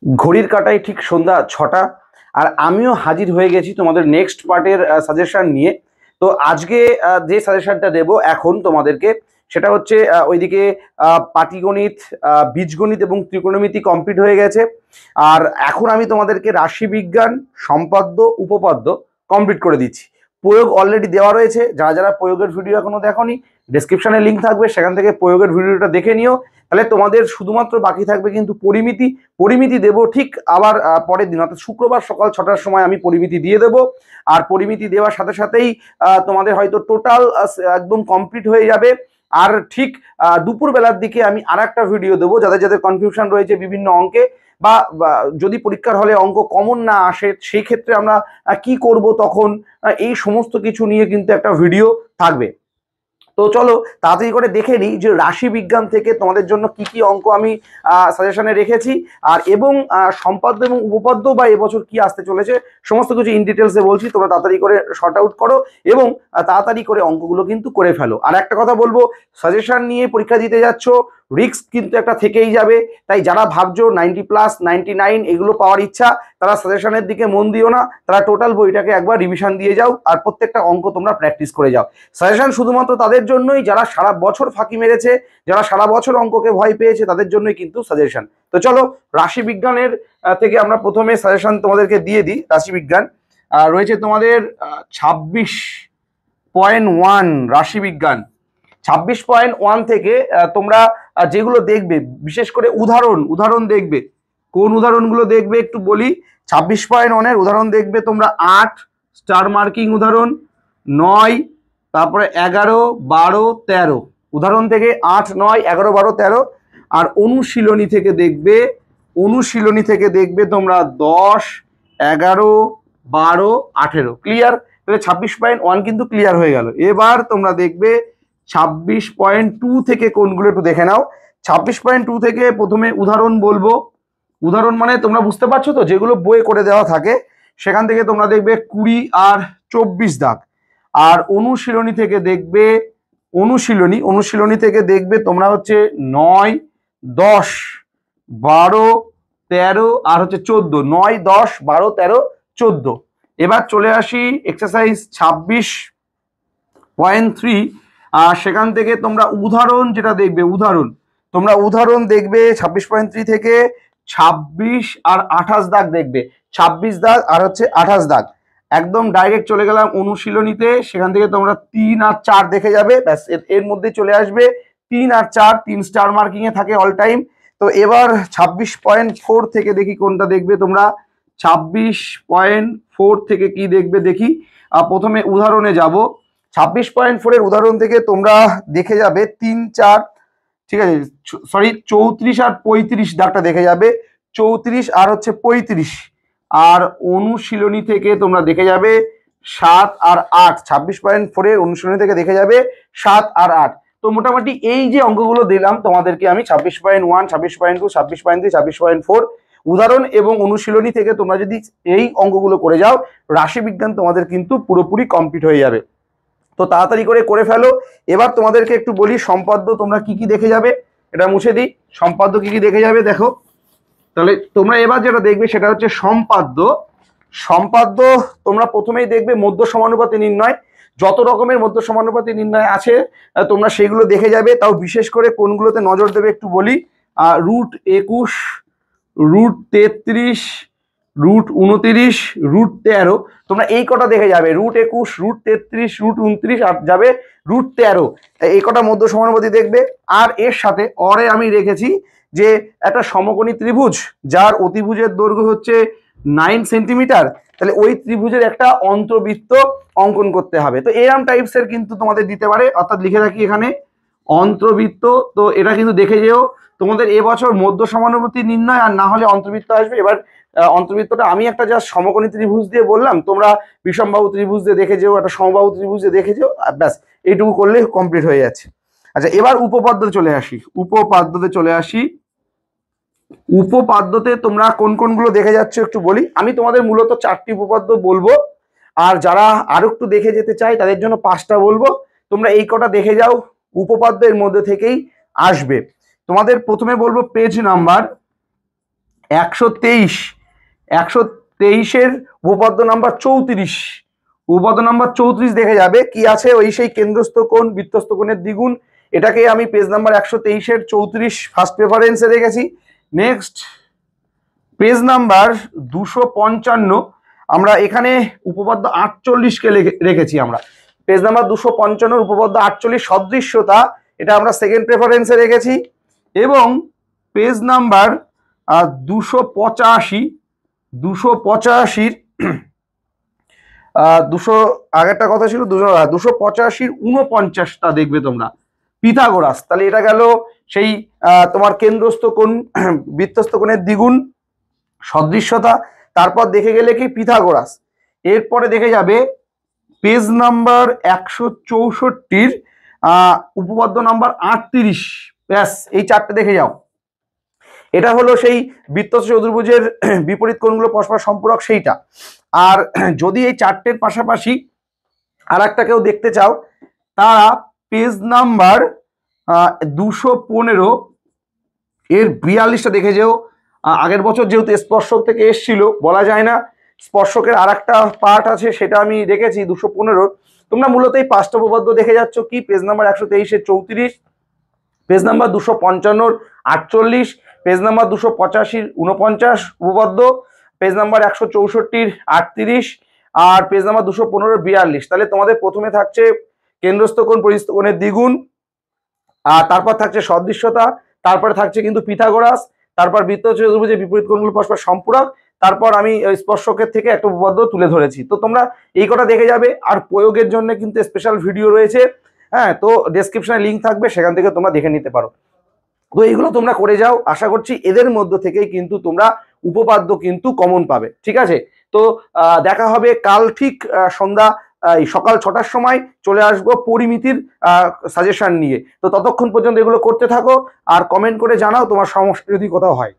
ঘড়ির কাঁটায় ঠিক সন্ধ্যা 6টা। আর আমিও হাজির হয়ে গেছি তোমাদের নেক্সট পার্টের সাজেশন নিয়ে। তো আজকে যে সাজেশনটা দেব এখন তোমাদেরকে, সেটা হচ্ছে ওইদিকে পাটিগণিত, বীজগণিত এবং ত্রিকোণমিতি কমপ্লিট হয়ে গেছে। আর এখন আমি তোমাদেরকে রাশিবিজ্ঞান, সম্পাদ্য, উপপাদ্য কমপ্লিট করে দিচ্ছি। প্রয়োগ অলরেডি দেওয়া রয়েছে, যারা যারা প্রয়োগের ভিডিও এখনো দেখোনি, ডেসক্রিপশনে লিঙ্ক থাকবে, সেখান থেকে প্রয়োগের ভিডিওটা দেখে নিও। তাহলে তোমাদের শুধুমাত্র বাকি থাকবে কিন্তু পরিমিতি। পরিমিতি দেবো ঠিক আবার পরের দিন, অর্থাৎ শুক্রবার সকাল 6টার সময় আমি পরিমিতি দিয়ে দেবো। আর পরিমিতি দেওয়ার সাথে সাথেই তোমাদের হয়তো টোটাল একদম কমপ্লিট হয়ে যাবে। আর ঠিক দুপুর বেলার দিকে আমি আর একটা ভিডিও দেবো, যাদের যাদের কনফিউশন রয়েছে বিভিন্ন অঙ্কে, বা যদি পরীক্ষার হলে অঙ্ক কমন না আসে সেই ক্ষেত্রে আমরা কি করব, তখন এই সমস্ত কিছু নিয়ে কিন্তু একটা ভিডিও থাকবে। তো চলো তাড়াতাড়ি করে দেখে নিই যে রাশি বিজ্ঞান থেকে তোমাদের জন্য কি কি অঙ্ক আমি সাজেশনে রেখেছি, আর এবং সম্পাদ্য এবং উপপাদ্য বা এবছর কি আসতে চলেছে সমস্ত কিছু ইন ডিটেলসে বলছি। তোমরা তাড়াতাড়ি করে শর্ট আউট করো এবং তাড়াতাড়ি করে অঙ্কগুলো কিন্তু করে ফেলো। আর একটা কথা বলবো, সাজেশন নিয়ে পরীক্ষা দিতে যাচ্ছ, রিস্ক কিন্তু একটা থেকেই যাবে। তাই যারা ভাবছো 90+, 99 এগুলো পাওয়ার ইচ্ছা, তারা সাজেশনের দিকে মন দিও না, তারা টোটাল বইটাকে একবার রিভিশন দিয়ে যাও আর প্রত্যেকটা অঙ্ক তোমরা প্র্যাকটিস করে যাও। সাজেশন শুধুমাত্র তাদের জন্যই যারা সারা বছর ফাঁকি মেরেছে, যারা সারা বছর অঙ্ককে ভয় পেয়েছে, তাদের জন্যই কিন্তু সাজেশন। তো চলো রাশি বিজ্ঞানের থেকে আমরা প্রথমে সাজেশন তোমাদেরকে দিয়ে দিই। রাশি বিজ্ঞান রয়েছে তোমাদের 26.1 রাশি বিজ্ঞান। 26.1 থেকে তোমরা যেগুলো দেখবে, বিশেষ করে উদাহরণ দেখবে। কোন উদাহরণগুলো দেখবে একটু বলি। 26.1 উদাহরণ দেখবে তোমরা 8 স্টার মার্কিং উদাহরণ, 9, তারপরে 11, 12, 13 উদাহরণ থেকে 8, 9, 11, 12, 13। আর অনুশীলনী থেকে দেখবে তোমরা 10, 11, 12, 18। ক্লিয়ার? তাহলে 26.1 কিন্তু ক্লিয়ার হয়ে গেল। এবার তোমরা দেখবে 26.2 থেকে কোনগুলো একটু দেখে নাও। 26.2 থেকে প্রথমে উদাহরণ বলবো। উদাহরণ মানে তোমরা বুঝতে পারছো তো, যেগুলো বইয়ে করে দেওয়া থাকে সেখান থেকে তোমরা দেখবে 20 আর 24 দাগ। আর অনুশীলনী থেকে দেখবে তোমরা হচ্ছে 9, 10, 12, 13 আর হচ্ছে 14। 9, 10, 12, 13, 14। এবার চলে আসি এক্সারসাইজ 26.3। আর সেখান থেকে তোমরা উদাহরণ যেটা দেখবে, উদাহরণ দেখবে 26.3 থেকে 26 আর 28 দাগ দেখবে। 26 দাগ আর হচ্ছে 28 দাগ। একদম ডাইরেক্ট চলে গেলাম অনুশীলনীতে, সেখান থেকে তোমরা 3 আর 4 দেখে যাবে, ব্যাস এর মধ্যে চলে আসবে। 3 আর 4 3 স্টার মার্কিং এ থাকে অল টাইম। তো এবার 26.4 থেকে দেখি কোনটা দেখবে তোমরা। 26.4 থেকে কি দেখবে দেখি। প্রথমে উদাহরণে যাব। 26.4 এর উদাহরণ থেকে তোমরা দেখে যাবে 3, 4, ঠিক আছে, সরি 34 আর 35 দাগটা দেখে যাবে। 34 আর হচ্ছে 35। আর অনুশীলনী থেকে তোমরা দেখে যাবে 7 আর 8। 26.4 এর অনুশীলনী থেকে দেখে যাবে 7 আর 8। তো মোটামুটি এই যে অঙ্কগুলো দিলাম তোমাদেরকে আমি 26.1, 26.2, 26.3, 26.4 উদাহরণ এবং অনুশীলনী থেকে তোমরা যদি এই অঙ্কগুলো করে যাও, রাশি বিজ্ঞান তোমাদের কিন্তু পুরোপুরি কমপ্লিট হয়ে যাবে। তো তাড়াতাড়ি করে ফেলো। এবার তোমাদেরকে একটু বলি সম্পাদ্য তোমরা কি কি দেখে যাবে। এটা মুছে দিই। সম্পাদ্য কি কি দেখে যাবে দেখো। তাহলে তোমরা এবার যেটা দেখবে সেটা হচ্ছে সম্পাদ্য তোমরা প্রথমেই দেখবে মধ্য সমানুপাতি নির্ণয়। যত রকমের মধ্য সমানুপাতি নির্ণয় আছে তোমরা সেগুলো দেখে যাবে। তাও বিশেষ করে কোনগুলোতে নজর দেবে একটু বলি। √21, √33, √29, √13। তোমরা এই কটা দেখে যাবে। √21, √33, √29 আর যাবে √13। এই কটা মধ্য সমানুপাতি দেখবে। আর এর সাথে অরে আমি রেখেছি যে একটা সমকোণী ত্রিভুজ যার অতিভুজের দৈর্ঘ্য হচ্ছে 9 সেন্টিমিটার, তাহলে ওই ত্রিভুজের একটা অন্তর্বৃত্ত অঙ্কন করতে হবে। তো এরম টাইপসের কিন্তু তোমাদের দিতে পারে, অর্থাৎ লিখে রাখি এখানে অন্তর্বৃত্ত। তো এটা কিন্তু দেখে যেও। তোমাদের এবছর মধ্য সমানুপাতি নির্ণয় আর না হলে অন্তর্বৃত্ত আসবে। এবার অন্তর্বৃত্তটা আমি একটা জাস্ট সমকোণী ত্রিভুজ দিয়ে বললাম, তোমরা বিষমবাহু ত্রিভুজ দিয়ে দেখে যেও, একটা সমবাহু ত্রিভুজ দিয়ে দেখে যেও, ব্যাস এইটুকু করলে কমপ্লিট হয়ে যাচ্ছে। আচ্ছা এবার উপপাদ্যতে চলে আসি। উপপাদ্যতে তোমরা কোন কোনগুলো দেখে যাচ্ছ একটু বলি। আমি তোমাদের মূলত 4টি উপপাদ্য বলবো, আর যারা আরো একটু দেখে যেতে চায় তাদের জন্য 5টা বলবো। তোমরা এই কটা দেখে যাও, উপপাদ্যের মধ্যে থেকেই আসবে। তোমাদের প্রথমে বলবো পেজ নাম্বার 123, 123-এর উপপাদ্য নাম্বার 34, উপপাদ্য নাম্বার 34 দেখে যাবে কি আছে, ওই সেই কেন্দ্রস্থ কোণ বৃত্তস্থ কোণের দ্বিগুণ। এটাকে আমি পেজ নাম্বার 123-এর 34 ফার্স্ট প্রেফারেন্সে রেখেছি। নেক্সট পেজ নাম্বার 255, আমরা এখানে উপপাদ্য 48-কে রেখেছি। আমরা পেজ নাম্বার 255 উপপাদ্য 48 সদৃশ্যতা, এটা আমরা সেকেন্ড প্রেফারেন্সে রেখেছি। এবং পেজ নাম্বার 285, 285 আগেরটা কথা ছিল 285-র 49টা দেখবে তোমরা, পিথাগোরাস। তাহলে এটা গেল সেই তোমার কেন্দ্রস্থ কোণ বৃত্তস্থ কোণের দ্বিগুণ সদৃশ্যতা। তারপর দেখে গেলে কি পিথাগোরাস। এরপরে দেখে যাবে পেজ নাম্বার 164-র উপপাদ্য নাম্বার 38, ব্যাস এই চারটে দেখে যাও। এটা হলো সেই বৃত্তস্থ চতুর্ভুজের বিপরীত কোণগুলো পরস্পর সম্পূরক সেইটা। আর যদি এই চারটের পাশাপাশি আর একটা কেউ দেখতে চাও, তারা পেজ নাম্বার 215 এর 42টা দেখে যেও। আগের বছর যেহেতু স্পর্শক থেকে এসছিল, বলা যায় না, স্পর্শকের আর একটা পার্ট আছে, সেটা আমি রেখেছি 215। তোমরা মূলত এই 5টা উপপাদ্য দেখে যাচ্ছ কি, পেজ নাম্বার 123-এর 34, পেজ নাম্বার 255-র 48, পেজ নাম্বার 285-র 49 উপপাদ্য, পেজ নাম্বার 164-র 38, আর পেজ নাম্বার 215-র 42। তাহলে তোমাদের প্রথমে থাকছে কেন্দ্রস্থ কোণ পরিস্থ কোণের দ্বিগুণ, আর তারপর থাকছে সদৃশ্যতা, তারপরে থাকছে কিন্তু পিথাগোরাস, তারপর বৃত্তস্থ চতুর্ভুজের বিপরীত কোণগুলো পরস্পর সম্পূরক, তারপর আমি স্পর্শকের থেকে একটা উপপাদ্য তুলে ধরেছি। তো তোমরা এই কটা দেখে যাবে। আর প্রয়োগের জন্য কিন্তু স্পেশাল ভিডিও রয়েছে, হ্যাঁ, তো ডেসক্রিপশনে লিঙ্ক থাকবে, সেখান থেকে তোমরা দেখে নিতে পারো। তো এইগুলো তোমরা করে যাও, আশা করছি এদের মধ্য থেকেই কিন্তু তোমরা উপপাদ্য কিন্তু কমন পাবে। ঠিক আছে, তো দেখা হবে কাল ঠিক সন্ধ্যা সকাল 6টার সময় চলে আসবো পরিমিতির সাজেশন নিয়ে। তো ততক্ষণ পর্যন্ত এগুলো করতে থাকো আর কমেন্ট করে জানাও তোমার সমস্যা যদি কোথাও হয়।